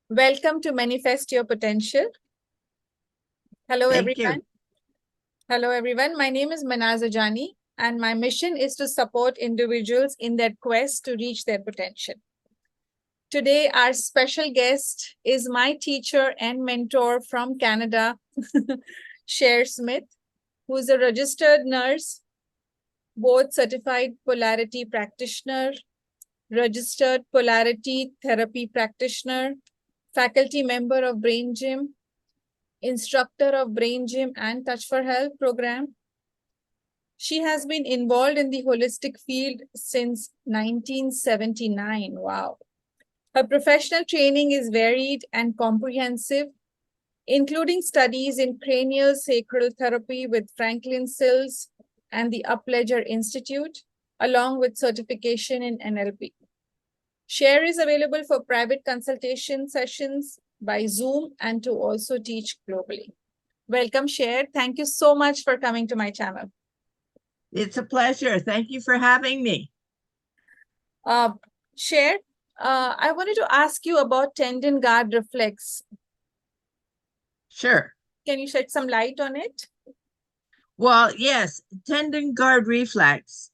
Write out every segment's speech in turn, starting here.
Welcome to Manifest Your Potential. Hello, Thank you. everyone. Hello, everyone. My name is Manaz Ajani, and my mission is to support individuals in their quest to reach their potential. Today, our special guest is my teacher and mentor from Canada, Cher Smith, who is a registered nurse, board certified polarity practitioner, registered polarity therapy practitioner, faculty member of Brain Gym, instructor of Brain Gym and Touch for Health program. She has been involved in the holistic field since 1979. Wow. Her professional training is varied and comprehensive, including studies in craniosacral therapy with Franklin Sills and the Upledger Institute, along with certification in NLP. Cher is available for private consultation sessions by Zoom and to also teach globally. Welcome, Cher. Thank you so much for coming to my channel. It's a pleasure. Thank you for having me. Cher, I wanted to ask you about tendon guard reflex. Sure. Can you shed some light on it? Well, yes, tendon guard reflex.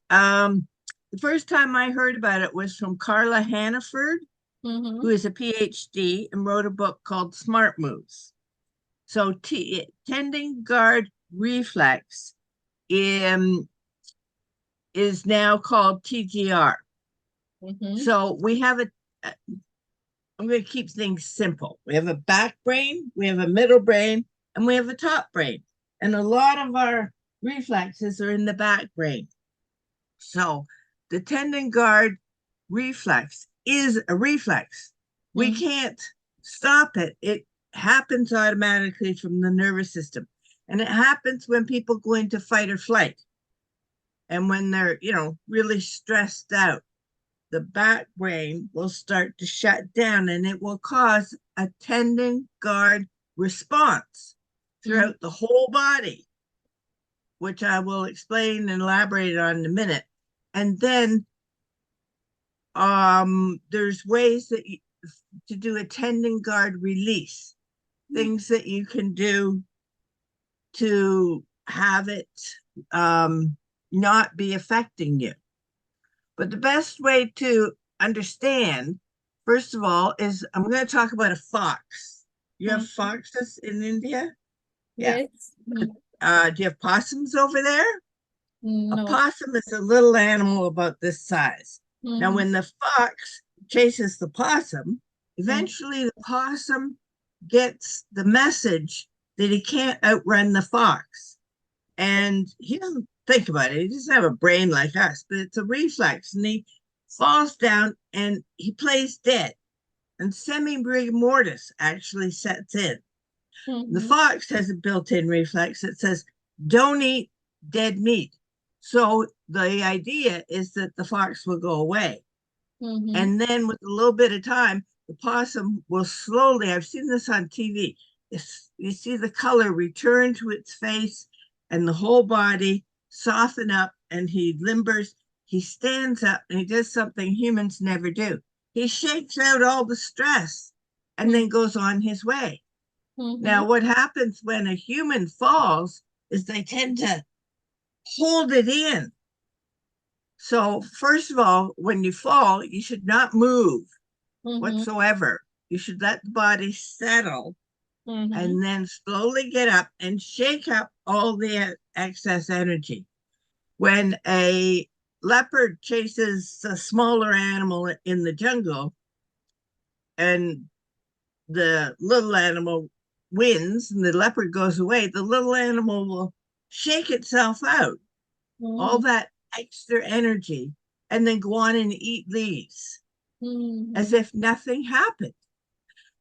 The first time I heard about it was from Carla Hannaford, who is a PhD and wrote a book called Smart Moves. So tendon guard reflex is now called TGR. So we have I'm going to keep things simple. We have a back brain, we have a middle brain, and we have a top brain. And a lot of our reflexes are in the back brain. So the tendon guard reflex is a reflex. We can't stop it. It happens automatically from the nervous system. And it happens when people go into fight or flight. And when they're, really stressed out, the back brain will start to shut down and it will cause a tendon guard response throughout the whole body, which I will explain and elaborate on in a minute. And then there's ways to do a tendon guard release, things that you can do to have it not be affecting you. But the best way to understand, first of all, is I'm going to talk about a fox. You have foxes in India? Yes. Do you have possums over there? No. A possum is a little animal about this size. Now, when the fox chases the possum, eventually the possum gets the message that he can't outrun the fox. And he doesn't think about it. He doesn't have a brain like us, but it's a reflex. And he falls down and he plays dead. And semi-rigor mortis actually sets in. The fox has a built-in reflex that says, don't eat dead meat. So the idea is that the fox will go away. And then with a little bit of time, the possum will slowly, I've seen this on TV, you see the color return to its face and the whole body soften up, and he limbers, he stands up, and he does something humans never do. He shakes out all the stress and then goes on his way. Now, what happens when a human falls is they tend to hold it in. So first of all, when you fall, you should not move whatsoever. You should let the body settle and then slowly get up and shake up all the excess energy. When a leopard chases a smaller animal in the jungle and the little animal wins and the leopard goes away, the little animal will shake itself out, all that extra energy, and then go on and eat leaves as if nothing happened.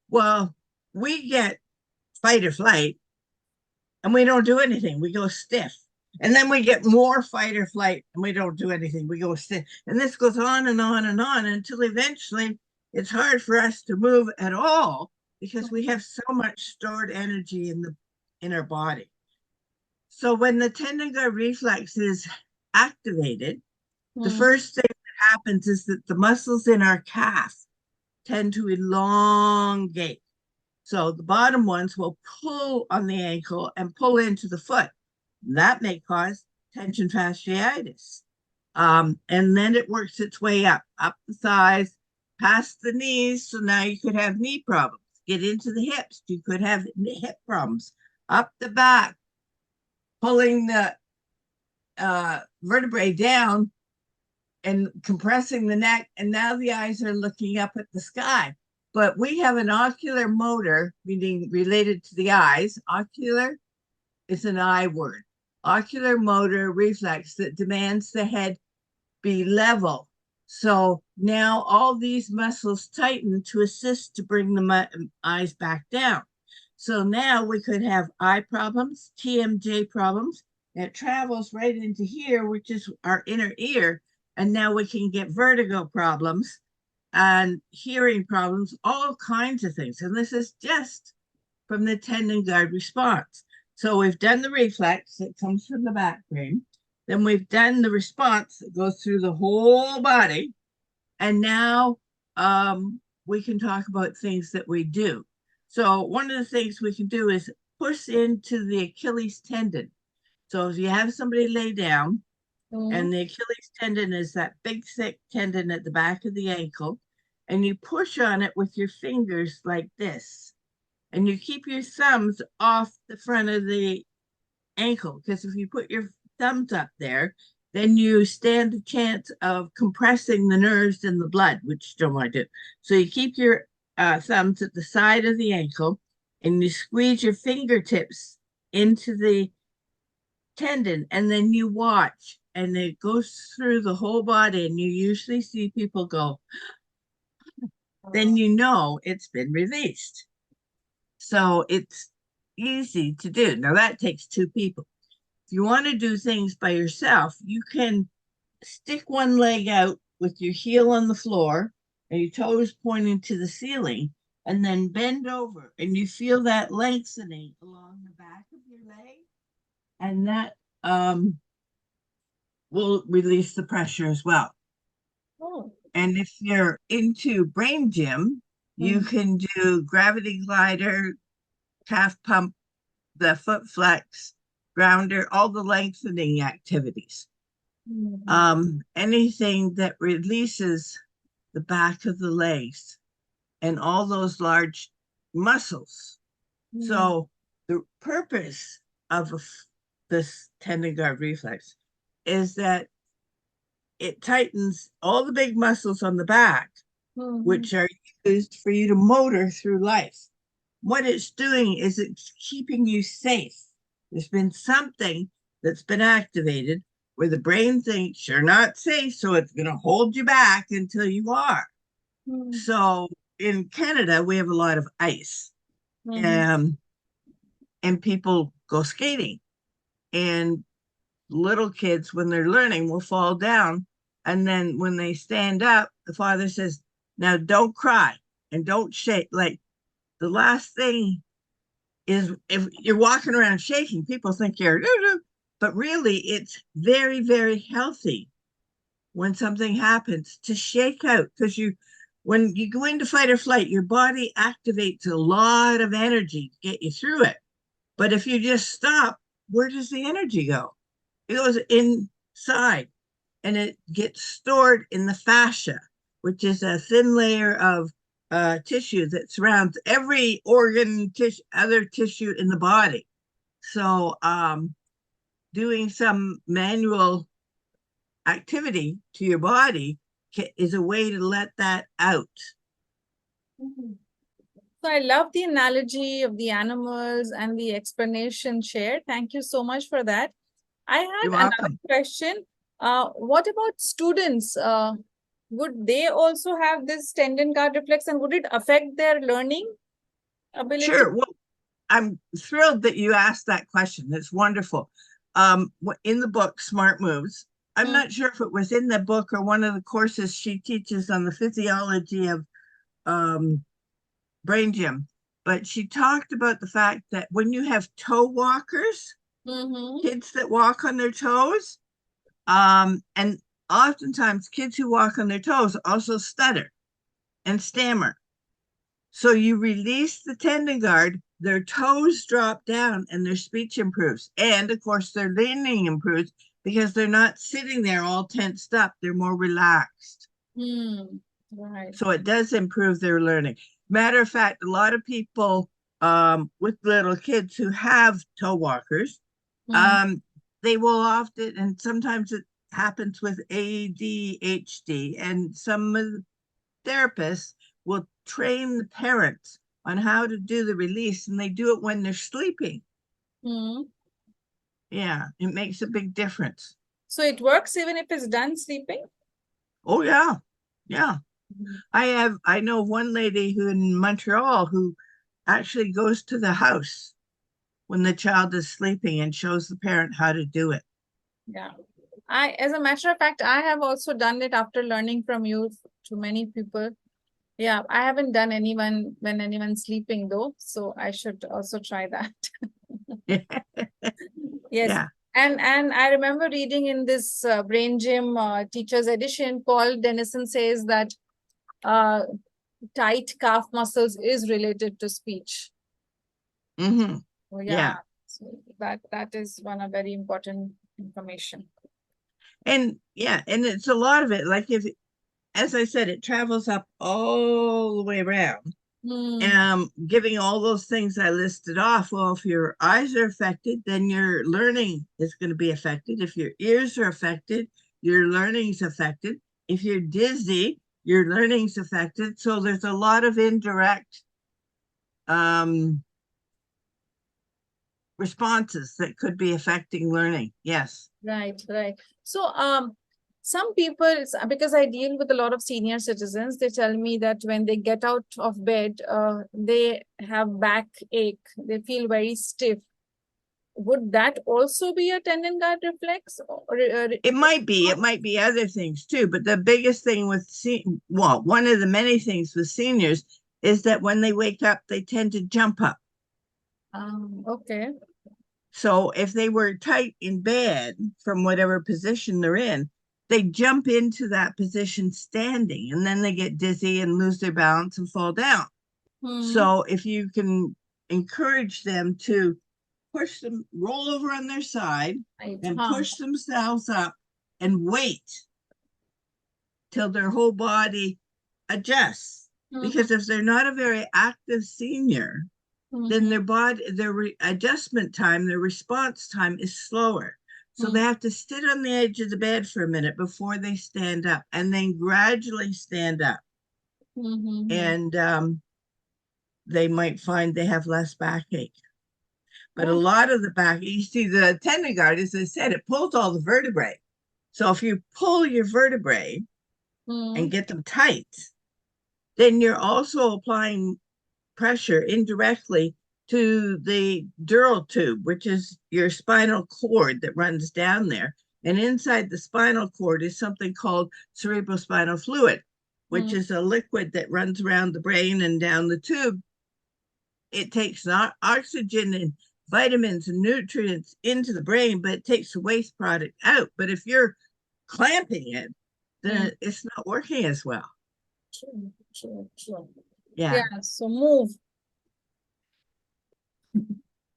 Well, we get fight or flight and we don't do anything. We go stiff. And then we get more fight or flight and we don't do anything. We go stiff. And this goes on and on and on until eventually it's hard for us to move at all because we have so much stored energy in our body. So when the tendon guard reflex is activated, the first thing that happens is that the muscles in our calf tend to elongate. So the bottom ones will pull on the ankle and pull into the foot. That may cause tension fasciitis. And then it works its way up the thighs, past the knees. So now you could have knee problems. Get into the hips. You could have hip problems. Up the back, pulling the vertebrae down and compressing the neck. And now the eyes are looking up at the sky. But we have an ocular motor, meaning related to the eyes. Ocular is an I word. Ocular motor reflex that demands the head be level. So now all these muscles tighten to assist to bring the eyes back down. So now we could have eye problems, TMJ problems. It travels right into here, which is our inner ear. And now we can get vertigo problems and hearing problems, all kinds of things. And this is just from the tendon guard response. So we've done the reflex that comes from the back brain. Then we've done the response that goes through the whole body. And now we can talk about things that we do. So one of the things we can do is push into the Achilles tendon. So if you have somebody lay down, and the Achilles tendon is that big, thick tendon at the back of the ankle, and you push on it with your fingers like this. And you keep your thumbs off the front of the ankle, because if you put your thumbs up there, then you stand a chance of compressing the nerves in the blood, which you don't want to do. So you keep your thumbs at the side of the ankle, and you squeeze your fingertips into the tendon, and then you watch, and it goes through the whole body, and you usually see people go, then you know it's been released. So it's easy to do. Now that takes two people. If you want to do things by yourself, you can stick one leg out with your heel on the floor and your toes pointing to the ceiling, and then bend over, and you feel that lengthening along the back of your leg, and that will release the pressure as well. Oh. And if you're into brain gym, you can do gravity glider, calf pump, the foot flex, grounder, all the lengthening activities. Anything that releases the back of the legs and all those large muscles. So the purpose of this tendon guard reflex is that it tightens all the big muscles on the back, which are used for you to motor through life. What it's doing is it's keeping you safe. There's been something that's been activated where the brain thinks you're not safe, so it's going to hold you back until you are. So in Canada, we have a lot of ice, and people go skating, and little kids, when they're learning, will fall down. And then when they stand up, the father says, now don't cry and don't shake. Like, the last thing is, if you're walking around shaking, people think you're, but really it's very, very healthy when something happens to shake out, because when you go into fight or flight, your body activates a lot of energy to get you through it. But if you just stop, where does the energy go? It goes inside, and it gets stored in the fascia, which is a thin layer of tissue that surrounds every organ, other tissue in the body. So doing some manual activity to your body is a way to let that out. So I love the analogy of the animals and the explanation shared. Thank you so much for that. I had another question. What about students? Would they also have this tendon guard reflex, and would it affect their learning ability? Sure. Well, I'm thrilled that you asked that question. It's wonderful. In the book, Smart Moves, I'm not sure if it was in the book or one of the courses she teaches on the physiology of brain gym, but she talked about the fact that when you have toe walkers, kids that walk on their toes, and oftentimes kids who walk on their toes also stutter and stammer. So you release the tendon guard, their toes drop down, and their speech improves. And of course, their leaning improves because they're not sitting there all tensed up. They're more relaxed. Right. So it does improve their learning. Matter of fact, a lot of people with little kids who have toe walkers, they will often, and sometimes it happens with ADHD, and some of the therapists will train the parents on how to do the release, and they do it when they're sleeping. Yeah, it makes a big difference. So it works even if it's done sleeping? Oh, yeah. Yeah. I know one lady who in Montreal who actually goes to the house when the child is sleeping and shows the parent how to do it. Yeah. As a matter of fact, I have also done it after learning from you to many people. Yeah, I haven't done anyone when anyone's sleeping though, so I should also try that. Yes. Yeah. And I remember reading in this Brain Gym teacher's edition, Paul Dennison says that tight calf muscles is related to speech. Mm-hmm. So Yeah. so that is one of very important information. And yeah, and it's a lot of it. Like if, as I said, it travels up all the way around. Giving all those things I listed off. Well, if your eyes are affected, then your learning is going to be affected. If your ears are affected, your learning's affected. If you're dizzy, your learning's affected. So there's a lot of indirect responses that could be affecting learning. Yes. Right. So some people, because I deal with a lot of senior citizens, they tell me that when they get out of bed, they have backache, they feel very stiff. Would that also be a tendon guard reflex? It might be other things too, but the biggest thing with one of the many things with seniors is that when they wake up, they tend to jump up. Okay. So if they were tight in bed from whatever position they're in, they jump into that position standing, and then they get dizzy and lose their balance and fall down. So if you can encourage them to push them, roll over on their side and push themselves up and wait till their whole body adjusts. Because if they're not a very active senior, then their body, adjustment time, their response time is slower. So they have to sit on the edge of the bed for a minute before they stand up, and then gradually stand up. And they might find they have less backache. But a lot of the back, you see, the tendon guard, as I said, it pulls all the vertebrae. So if you pull your vertebrae and get them tight, then you're also applying pressure indirectly to the dural tube, which is your spinal cord that runs down there. And inside the spinal cord is something called cerebrospinal fluid, which is a liquid that runs around the brain and down the tube. It takes oxygen and vitamins and nutrients into the brain, but it takes the waste product out. But if you're clamping it, then it's not working as well. True. Yeah. So move.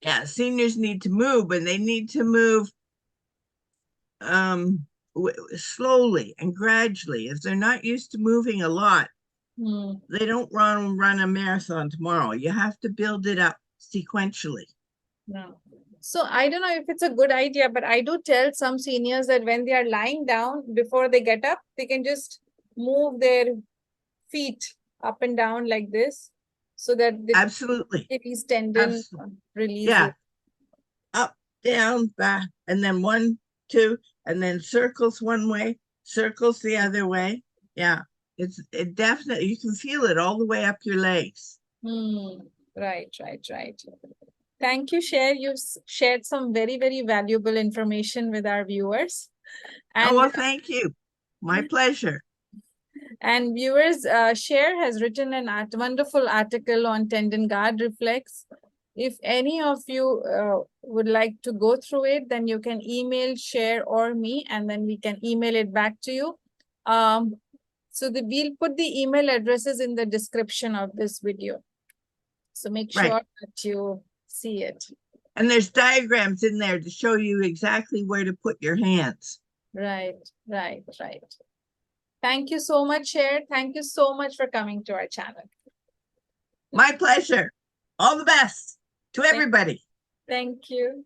Yeah, seniors need to move, and they need to move slowly and gradually. If they're not used to moving a lot, they don't run a marathon tomorrow. You have to build it up sequentially. No. So I don't know if it's a good idea, but I do tell some seniors that when they are lying down, before they get up, they can just move their feet up and down like this, so that the Absolutely. Achilles tendon releases. Yeah. Up, down, back, and then 1, 2, and then circles one way, circles the other way. Yeah. It definitely, you can feel it all the way up your legs. Right. Thank you, Cher. You've shared some very, very valuable information with our viewers. And, well, thank you. My pleasure. And viewers, Cher has written a wonderful article on tendon guard reflex. If any of you would like to go through it, then you can email Cher or me, and then we can email it back to you. So we'll put the email addresses in the description of this video. So make sure Right. that you see it. And there's diagrams in there to show you exactly where to put your hands. Right. Thank you so much, Cher. Thank you so much for coming to our channel. My pleasure. All the best to everybody. Thank you.